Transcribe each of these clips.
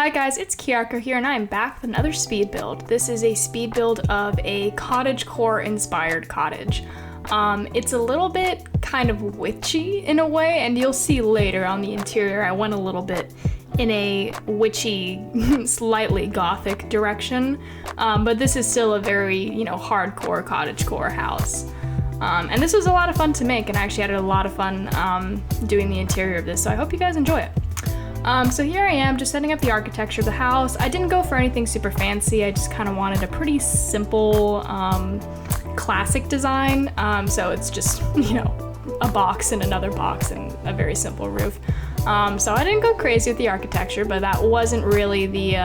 Hi guys, it's Cottagecore here and I'm back with another speed build. This is a speed build of a cottagecore inspired cottage. It's a little bit kind of witchy in a way, and you'll see later on the interior I went a little bit in a witchy, slightly gothic direction, but this is still a very, hardcore cottagecore house. And this was a lot of fun to make, and I actually had a lot of fun doing the interior of this, so I hope you guys enjoy it. So here I am, just setting up the architecture of the house. I didn't go for anything super fancy, I just kind of wanted a pretty simple, classic design. So it's just, a box and another box and a very simple roof. So I didn't go crazy with the architecture, but that wasn't really the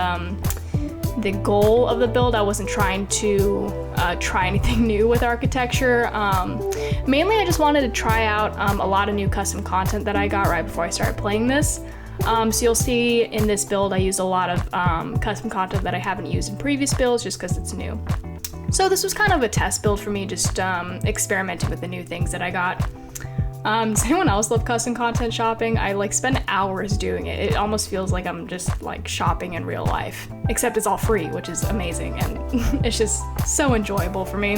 goal of the build. I wasn't trying to try anything new with architecture. Mainly I just wanted to try out a lot of new custom content that I got right before I started playing this. So you'll see in this build I used a lot of custom content that I haven't used in previous builds just because it's new. So this was kind of a test build for me, just experimenting with the new things that I got. Does anyone else love custom content shopping? I spend hours doing it. It almost feels like I'm just shopping in real life, except it's all free, which is amazing, and it's just so enjoyable for me.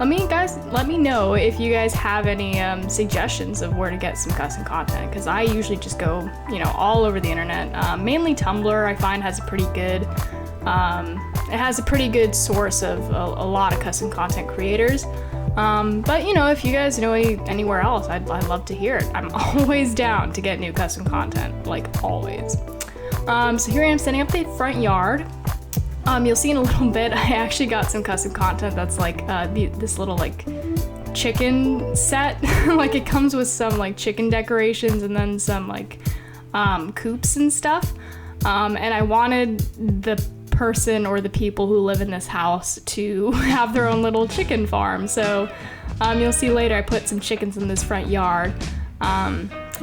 Let me know if you guys have any suggestions of where to get some custom content, because I usually just go, all over the internet. Mainly Tumblr I find has a pretty good, it has a pretty good source of a lot of custom content creators. But if you guys know anywhere else, I'd love to hear it. I'm always down to get new custom content, always. So here I am setting up the front yard. You'll see in a little bit, I actually got some custom content that's this little chicken set. It comes with some chicken decorations and then some coops and stuff. And I wanted the person or the people who live in this house to have their own little chicken farm. So you'll see later I put some chickens in this front yard.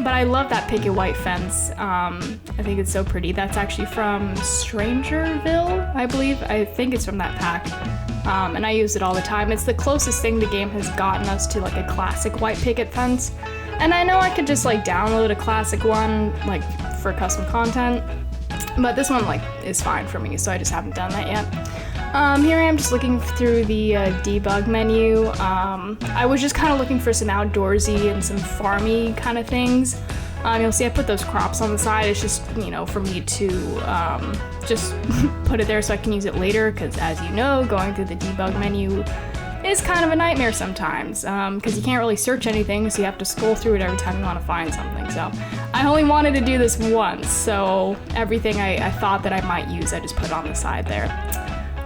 But I love that picket white fence. I think it's so pretty. That's actually from Strangerville, I believe. I think it's from that pack. And I use it all the time. It's the closest thing the game has gotten us to a classic white picket fence. And I know I could just download a classic one for custom content, but this one is fine for me, so I just haven't done that yet. Here I am just looking through the debug menu. I was just kind of looking for some outdoorsy and some farmy kind of things. You'll see I put those crops on the side. It's just, for me to just put it there so I can use it later, because as you know, going through the debug menu is kind of a nightmare sometimes, because you can't really search anything, so you have to scroll through it every time you want to find something. So I only wanted to do this once, so everything I thought that I might use, I just put on the side there.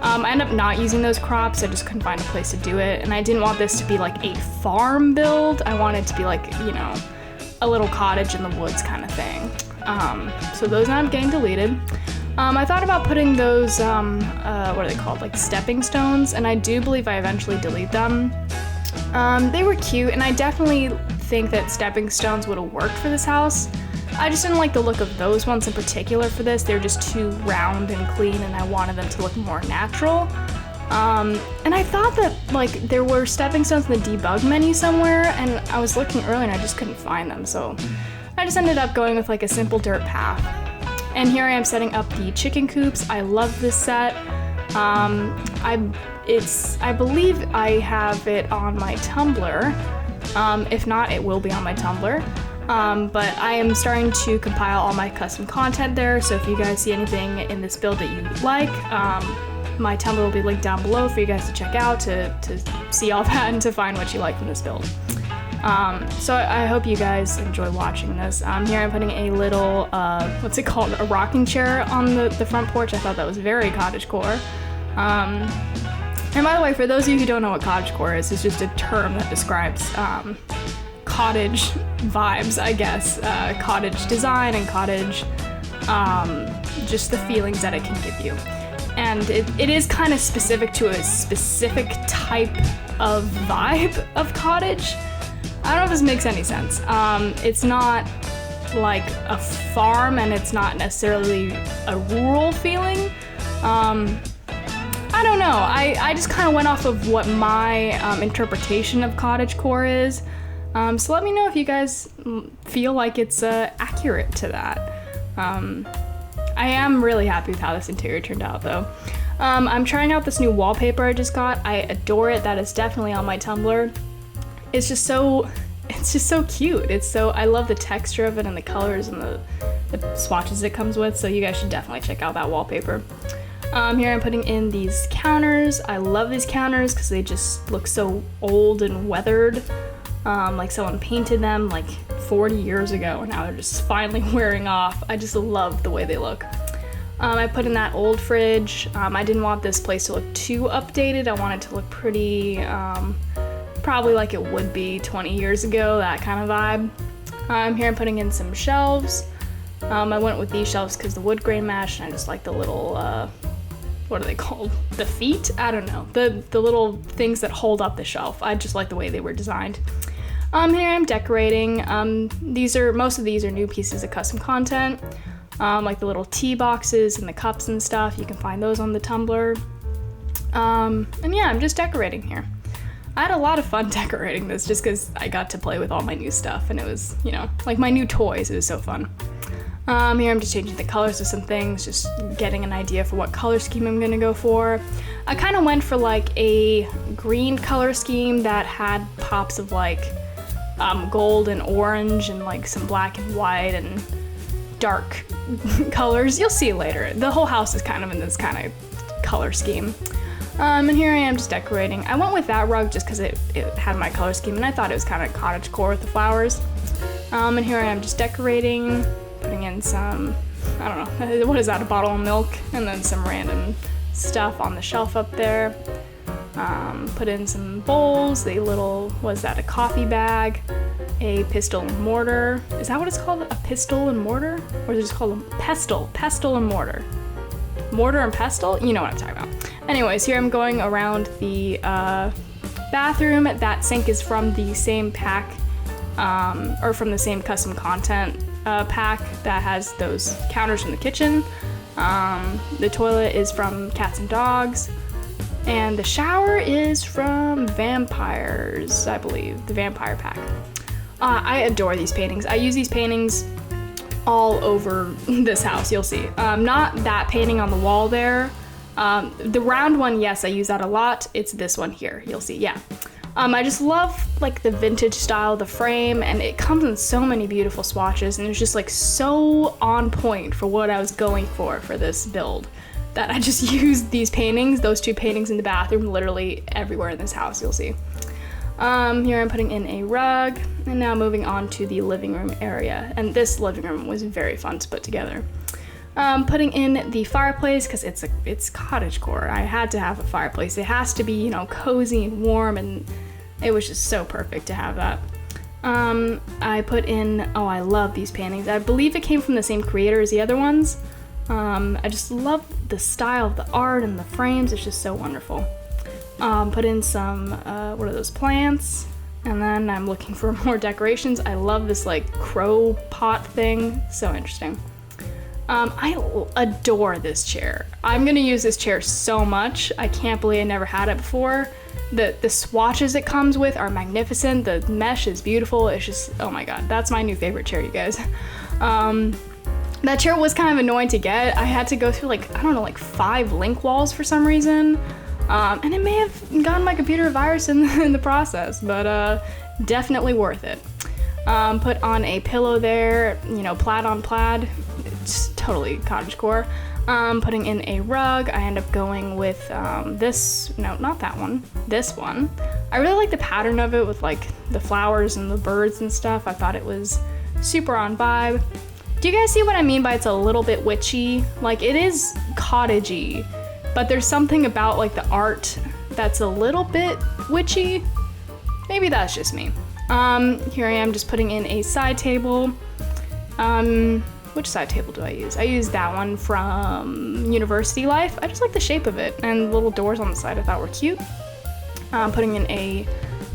I ended up not using those crops, I just couldn't find a place to do it, and I didn't want this to be a farm build. I wanted it to be a little cottage in the woods kind of thing. So those ended up getting deleted. I thought about putting those, what are they called, stepping stones, and I do believe I eventually delete them. They were cute, and I definitely think that stepping stones would have worked for this house. I just didn't like the look of those ones in particular for this. They're just too round and clean, and I wanted them to look more natural. And I thought that there were stepping stones in the debug menu somewhere, and I was looking earlier and I just couldn't find them, so I just ended up going with a simple dirt path. And here I am setting up the chicken coops. I love this set. I believe I have it on my Tumblr. If not, it will be on my Tumblr. But I am starting to compile all my custom content there, so if you guys see anything in this build that you like, my Tumblr will be linked down below for you guys to check out to see all that and to find what you like from this build. So I hope you guys enjoy watching this. Here I'm putting a little, what's it called, a rocking chair on the front porch. I thought that was very cottagecore. And by the way, for those of you who don't know what cottagecore is, it's just a term that describes cottage vibes, I guess. Cottage design and cottage, just the feelings that it can give you. And it is kind of specific to a specific type of vibe of cottage. I don't know if this makes any sense. It's not a farm, and it's not necessarily a rural feeling. I don't know. I just kind of went off of what my interpretation of cottagecore is. So let me know if you guys feel like it's accurate to that. I am really happy with how this interior turned out though. I'm trying out this new wallpaper I just got. I adore it. That is definitely on my Tumblr. It's just so cute. I love the texture of it and the colors and the swatches it comes with, so you guys should definitely check out that wallpaper. Here I'm putting in these counters. I love these counters because they just look so old and weathered. Like someone painted them like 40 years ago and now they're just finally wearing off. I just love the way they look. I put in that old fridge. I didn't want this place to look too updated. I want it to look pretty, probably like it would be 20 years ago, that kind of vibe. Here I'm putting in some shelves. I went with these shelves because the wood grain matched, and I just like the little, what are they called? The feet? I don't know. The little things that hold up the shelf. I just like the way they were designed. Here I'm decorating. Most of these are new pieces of custom content. Like the little tea boxes and the cups and stuff. You can find those on the Tumblr. And yeah, I'm just decorating here. I had a lot of fun decorating this just because I got to play with all my new stuff, and it was, like my new toys. It was so fun. Here I'm just changing the colors of some things, just getting an idea for what color scheme I'm gonna go for. I kind of went for like a green color scheme that had pops of like gold and orange and like some black and white and dark colors. You'll see later. The whole house is kind of in this kind of color scheme. And here I am just decorating. I went with that rug just because it had my color scheme and I thought it was kind of cottagecore with the flowers. And here I am just decorating, putting in some, I don't know, what is that, a bottle of milk? And then some random stuff on the shelf up there. Put in some bowls, a little, what is that, a coffee bag, a pestle and mortar. Is that what it's called? A pestle and mortar? Or is it just called a pestle and mortar? Mortar and pestle? You know what I'm talking about. Anyways, here I'm going around the bathroom. That sink is from the same pack, or from the same custom content pack that has those counters from the kitchen. The toilet is from Cats and Dogs. And the shower is from Vampires, I believe, the Vampire pack. I adore these paintings. I use these paintings all over this house, you'll see. Not that painting on the wall there. The round one, yes, I use that a lot. It's this one here, you'll see, yeah. I just love like the vintage style of the frame, and it comes in so many beautiful swatches, and it's just like so on point for what I was going for this build, that I just used these paintings, those two paintings in the bathroom, literally everywhere in this house, you'll see. Here I'm putting in a rug, and now moving on to the living room area. And this living room was very fun to put together. Putting in the fireplace, because it's cottagecore. I had to have a fireplace. It has to be, cozy and warm, and it was just so perfect to have that. I put in, I love these paintings. I believe it came from the same creator as the other ones. I just love the style of the art and the frames. It's just so wonderful. Put in some, what are those, plants? And then I'm looking for more decorations. I love this like crow pot thing. So interesting. I adore this chair. I'm gonna use this chair so much. I can't believe I never had it before. The swatches it comes with are magnificent. The mesh is beautiful. It's just, oh my god, that's my new favorite chair, you guys. That chair was kind of annoying to get. I had to go through like, I don't know, like 5 link walls for some reason. And it may have gotten my computer a virus in the process, but definitely worth it. Put on a pillow there, plaid on plaid. It's totally cottagecore. Putting in a rug. I end up going with this, no, not that one, this one. I really like the pattern of it with like the flowers and the birds and stuff. I thought it was super on vibe. Do you guys see what I mean by it's a little bit witchy? Like, it is cottagey, but there's something about like the art that's a little bit witchy. Maybe that's just me. Here I am just putting in a side table. Which side table do I use? I use that one from University Life. I just like the shape of it, and little doors on the side I thought were cute. Putting in a,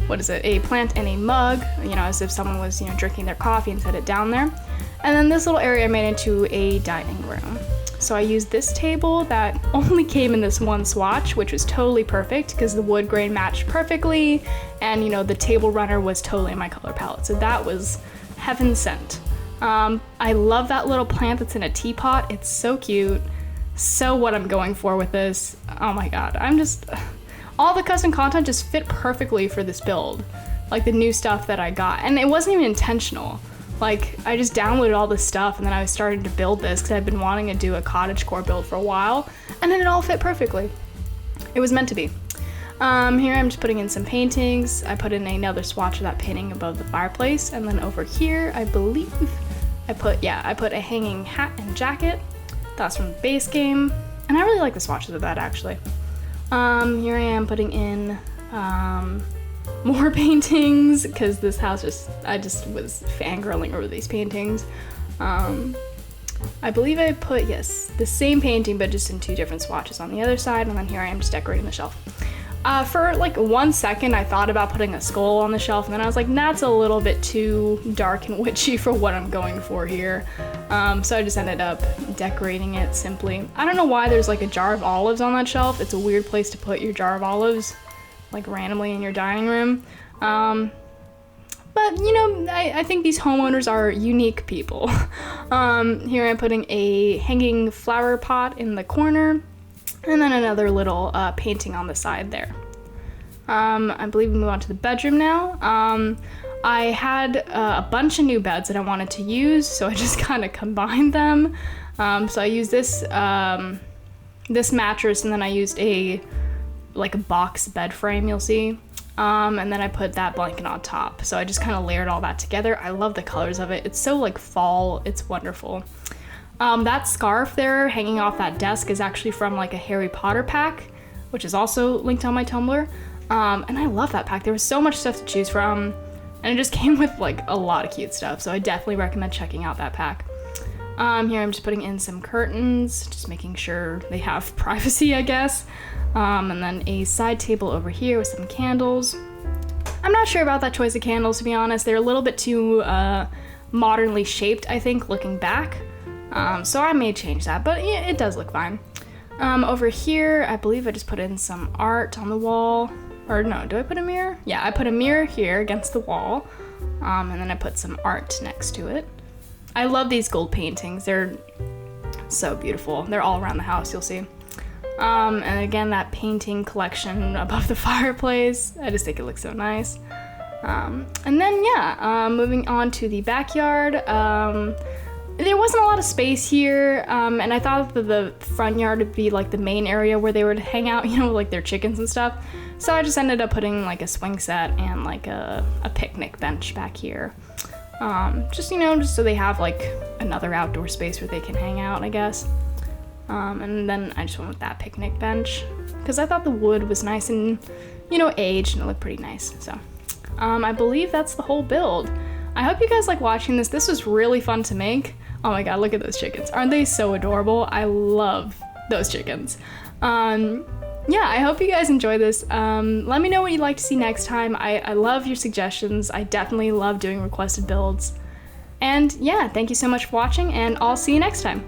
a plant and a mug, as if someone was, drinking their coffee and set it down there. And then this little area I made into a dining room. So I used this table that only came in this one swatch, which was totally perfect because the wood grain matched perfectly, and the table runner was totally in my color palette. So that was heaven sent. I love that little plant that's in a teapot. It's so cute. So what I'm going for with this. Oh my god, all the custom content just fit perfectly for this build. Like the new stuff that I got. And it wasn't even intentional. Like, I just downloaded all this stuff and then I was starting to build this because I've been wanting to do a cottagecore build for a while. And then it all fit perfectly. It was meant to be. Here I'm just putting in some paintings. I put in another swatch of that painting above the fireplace. And then over here, I believe, I put a hanging hat and jacket. That's from the base game. And I really like the swatches of that, actually. Here I am putting in more paintings because this house I just was fangirling over these paintings. I believe I put, yes, the same painting but just in 2 different swatches on the other side, and then here I am just decorating the shelf. For like 1 second I thought about putting a skull on the shelf, and then I was like, that's a little bit too dark and witchy for what I'm going for here. So I just ended up decorating it simply. I don't know why there's like a jar of olives on that shelf. It's a weird place to put your jar of olives, like randomly in your dining room. But you know, I think these homeowners are unique people. Here I'm putting a hanging flower pot in the corner, and then another little painting on the side there. I believe we move on to the bedroom now. I had a bunch of new beds that I wanted to use, so I just kind of combined them. So I used this mattress, and then I used a box bed frame, you'll see. And then I put that blanket on top. So I just kind of layered all that together. I love the colors of it. It's so like fall, it's wonderful. That scarf there hanging off that desk is actually from like a Harry Potter pack, which is also linked on my Tumblr. And I love that pack. There was so much stuff to choose from, and it just came with like a lot of cute stuff. So I definitely recommend checking out that pack. Here I'm just putting in some curtains, just making sure they have privacy, I guess. And then a side table over here with some candles. I'm not sure about that choice of candles, to be honest. They're a little bit too modernly shaped, I think, looking back. So I may change that, but yeah, it does look fine. Over here, I believe I just put in some art on the wall. Or no, do I put a mirror? Yeah, I put a mirror here against the wall. And then I put some art next to it. I love these gold paintings. They're so beautiful. They're all around the house, you'll see. And again, that painting collection above the fireplace. I just think it looks so nice. And then, yeah, moving on to the backyard. There wasn't a lot of space here, and I thought that the front yard would be like the main area where they would hang out, you know, like their chickens and stuff. So I just ended up putting like a swing set and like a picnic bench back here. Just, you know, just so they have like another outdoor space where they can hang out, I guess. And then I just went with that picnic bench because I thought the wood was nice and, you know, aged, and it looked pretty nice. So I believe that's the whole build. I hope you guys like watching this. This was really fun to make. Oh my god, look at those chickens. Aren't they so adorable? I love those chickens. Yeah, I hope you guys enjoy this. Let me know what you'd like to see next time. I love your suggestions. I definitely love doing requested builds. And yeah, thank you so much for watching, and I'll see you next time.